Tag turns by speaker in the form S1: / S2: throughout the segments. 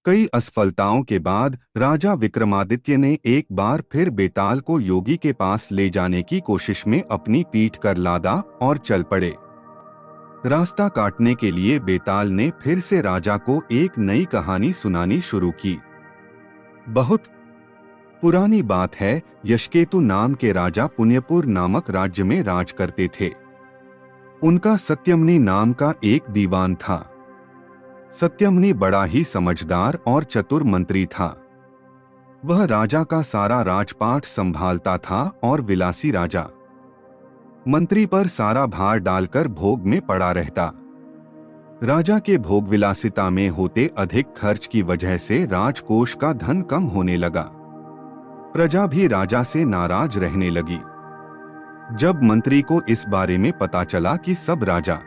S1: कई असफलताओं के बाद राजा विक्रमादित्य ने एक बार फिर बेताल को योगी के पास ले जाने की कोशिश में अपनी पीठ कर लादा और चल पड़े। रास्ता काटने के लिए बेताल ने फिर से राजा को एक नई कहानी सुनानी शुरू की। बहुत पुरानी बात है, यशकेतु नाम के राजा पुण्यपुर नामक राज्य में राज करते थे। उनका सत्यमनी नाम का एक दीवान था। सत्यमनी बड़ा ही समझदार और चतुर मंत्री था। वह राजा का सारा राजपाट संभालता था और विलासी राजा मंत्री पर सारा भार डालकर भोग में पड़ा रहता। राजा के भोग विलासिता में होते अधिक खर्च की वजह से राजकोष का धन कम होने लगा। प्रजा भी राजा से नाराज रहने लगी। जब मंत्री को इस बारे में पता चला कि सब राजा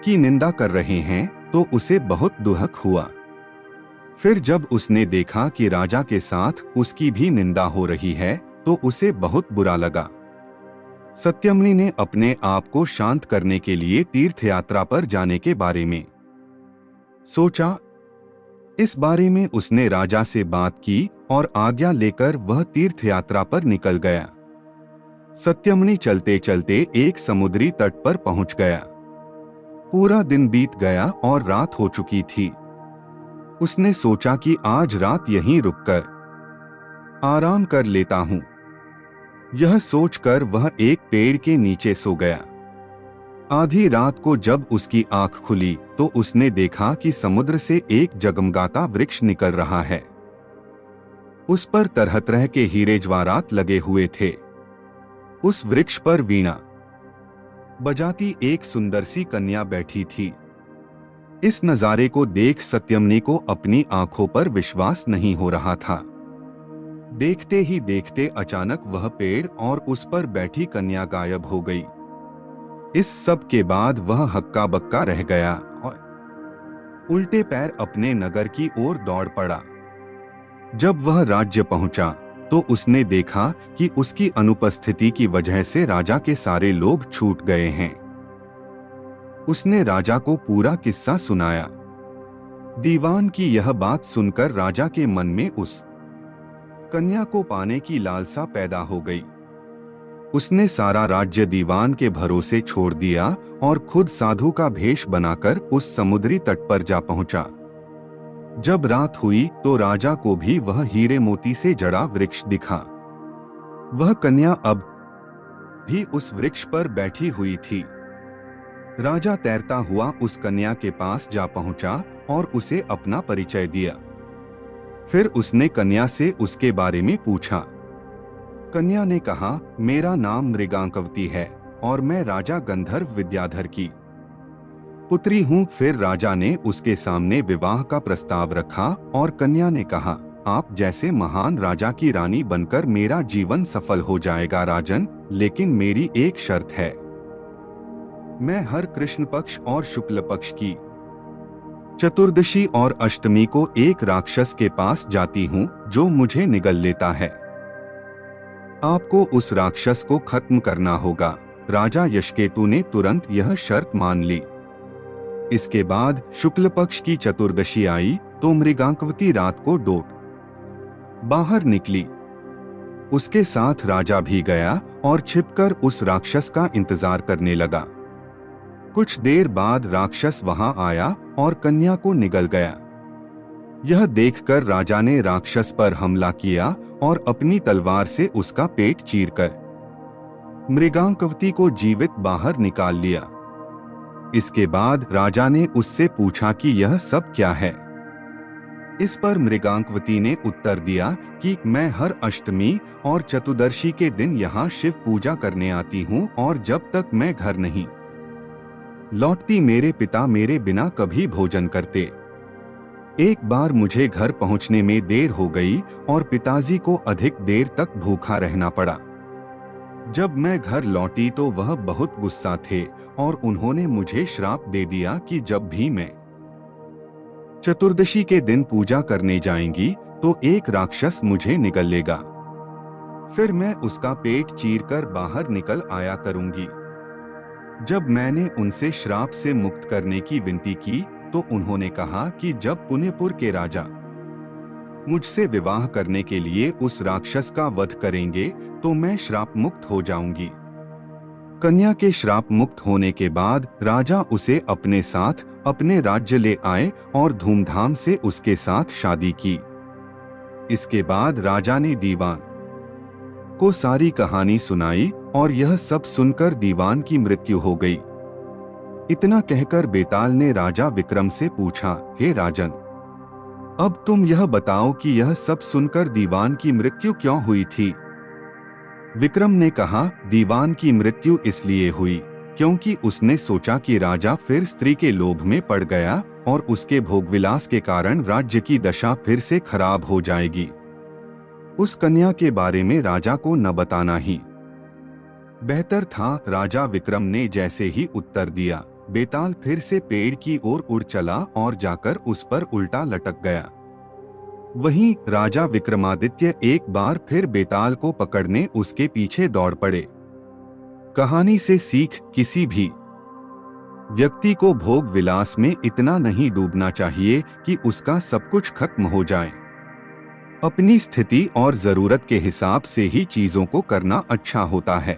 S1: की निंदा कर रहे हैं तो उसे बहुत दुख हुआ। फिर जब उसने देखा कि राजा के साथ उसकी भी निंदा हो रही है तो उसे बहुत बुरा लगा। सत्यमनी ने अपने आप को शांत करने के लिए तीर्थ यात्रा पर जाने के बारे में सोचा। इस बारे में उसने राजा से बात की और आज्ञा लेकर वह तीर्थ यात्रा पर निकल गया। सत्यमनी चलते चलते एक समुद्री तट पर पहुंच गया। पूरा दिन बीत गया और रात हो चुकी थी। उसने सोचा कि आज रात यहीं रुककर आराम कर लेता हूं। यह सोचकर वह एक पेड़ के नीचे सो गया। आधी रात को जब उसकी आंख खुली तो उसने देखा कि समुद्र से एक जगमगाता वृक्ष निकल रहा है। उस पर तरह तरह के हीरे जवाहरात लगे हुए थे। उस वृक्ष पर वीणा बजाती एक सुंदर सी कन्या बैठी थी। इस नजारे को देख सत्यमनी को अपनी आंखों पर विश्वास नहीं हो रहा था। देखते ही देखते अचानक वह पेड़ और उस पर बैठी कन्या गायब हो गई। इस सब के बाद वह हक्का बक्का रह गया और उल्टे पैर अपने नगर की ओर दौड़ पड़ा। जब वह राज्य पहुंचा तो उसने देखा कि उसकी अनुपस्थिति की वजह से राजा के सारे लोग छूट गए हैं। उसने राजा को पूरा किस्सा सुनाया। दीवान की यह बात सुनकर राजा के मन में उस कन्या को पाने की लालसा पैदा हो गई। उसने सारा राज्य दीवान के भरोसे छोड़ दिया और खुद साधु का भेष बनाकर उस समुद्री तट पर जा पहुंचा। जब रात हुई तो राजा को भी वह हीरे मोती से जड़ा वृक्ष दिखा। वह कन्या अब भी उस वृक्ष पर बैठी हुई थी। राजा तैरता हुआ उस कन्या के पास जा पहुंचा और उसे अपना परिचय दिया। फिर उसने कन्या से उसके बारे में पूछा। कन्या ने कहा, मेरा नाम मृगांकवती है और मैं राजा गंधर्व विद्याधर की पुत्री हूँ। फिर राजा ने उसके सामने विवाह का प्रस्ताव रखा और कन्या ने कहा, आप जैसे महान राजा की रानी बनकर मेरा जीवन सफल हो जाएगा राजन, लेकिन मेरी एक शर्त है। मैं हर कृष्ण पक्ष और शुक्ल पक्ष की चतुर्दशी और अष्टमी को एक राक्षस के पास जाती हूँ जो मुझे निगल लेता है। आपको उस राक्षस को खत्म करना होगा। राजा यशकेतु ने तुरंत यह शर्त मान ली। इसके बाद शुक्ल पक्ष की चतुर्दशी आई तो मृगांकवती रात को डोट बाहर निकली। उसके साथ राजा भी गया और छिपकर उस राक्षस का इंतजार करने लगा। कुछ देर बाद राक्षस वहां आया और कन्या को निगल गया। यह देखकर राजा ने राक्षस पर हमला किया और अपनी तलवार से उसका पेट चीरकर मृगांकवती को जीवित बाहर निकाल लिया। इसके बाद राजा ने उससे पूछा कि यह सब क्या है। इस पर मृगांकवती ने उत्तर दिया कि मैं हर अष्टमी और चतुर्दशी के दिन यहाँ शिव पूजा करने आती हूँ और जब तक मैं घर नहीं लौटती मेरे पिता मेरे बिना कभी भोजन करते। एक बार मुझे घर पहुंचने में देर हो गई और पिताजी को अधिक देर तक भूखा रहना पड़ा। जब मैं घर लौटी तो वह बहुत गुस्सा थे और उन्होंने मुझे श्राप दे दिया कि जब भी मैं चतुर्दशी के दिन पूजा करने जाएंगी तो एक राक्षस मुझे निगल लेगा। फिर मैं उसका पेट चीरकर बाहर निकल आया करूंगी। जब मैंने उनसे श्राप से मुक्त करने की विनती की तो उन्होंने कहा कि जब पुण्यपुर के राजा मुझसे विवाह करने के लिए उस राक्षस का वध करेंगे तो मैं श्राप मुक्त हो जाऊंगी। कन्या के श्राप मुक्त होने के बाद राजा उसे अपने साथ अपने राज्य ले आए और धूमधाम से उसके साथ शादी की। इसके बाद राजा ने दीवान को सारी कहानी सुनाई और यह सब सुनकर दीवान की मृत्यु हो गई। इतना कहकर बेताल ने राजा विक्रम से पूछा, हे राजन, अब तुम यह बताओ कि यह सब सुनकर दीवान की मृत्यु क्यों हुई थी? विक्रम ने कहा, दीवान की मृत्यु इसलिए हुई क्योंकि उसने सोचा कि राजा फिर स्त्री के लोभ में पड़ गया और उसके भोगविलास के कारण राज्य की दशा फिर से खराब हो जाएगी। उस कन्या के बारे में राजा को न बताना ही बेहतर था। राजा विक्रम ने जैसे ही उत्तर दिया, बेताल फिर से पेड़ की ओर उड़ चला और जाकर उस पर उल्टा लटक गया। वहीं राजा विक्रमादित्य एक बार फिर बेताल को पकड़ने उसके पीछे दौड़ पड़े। कहानी से सीख, किसी भी व्यक्ति को भोग विलास में इतना नहीं डूबना चाहिए कि उसका सब कुछ खत्म हो जाए। अपनी स्थिति और जरूरत के हिसाब से ही चीजों को करना अच्छा होता है।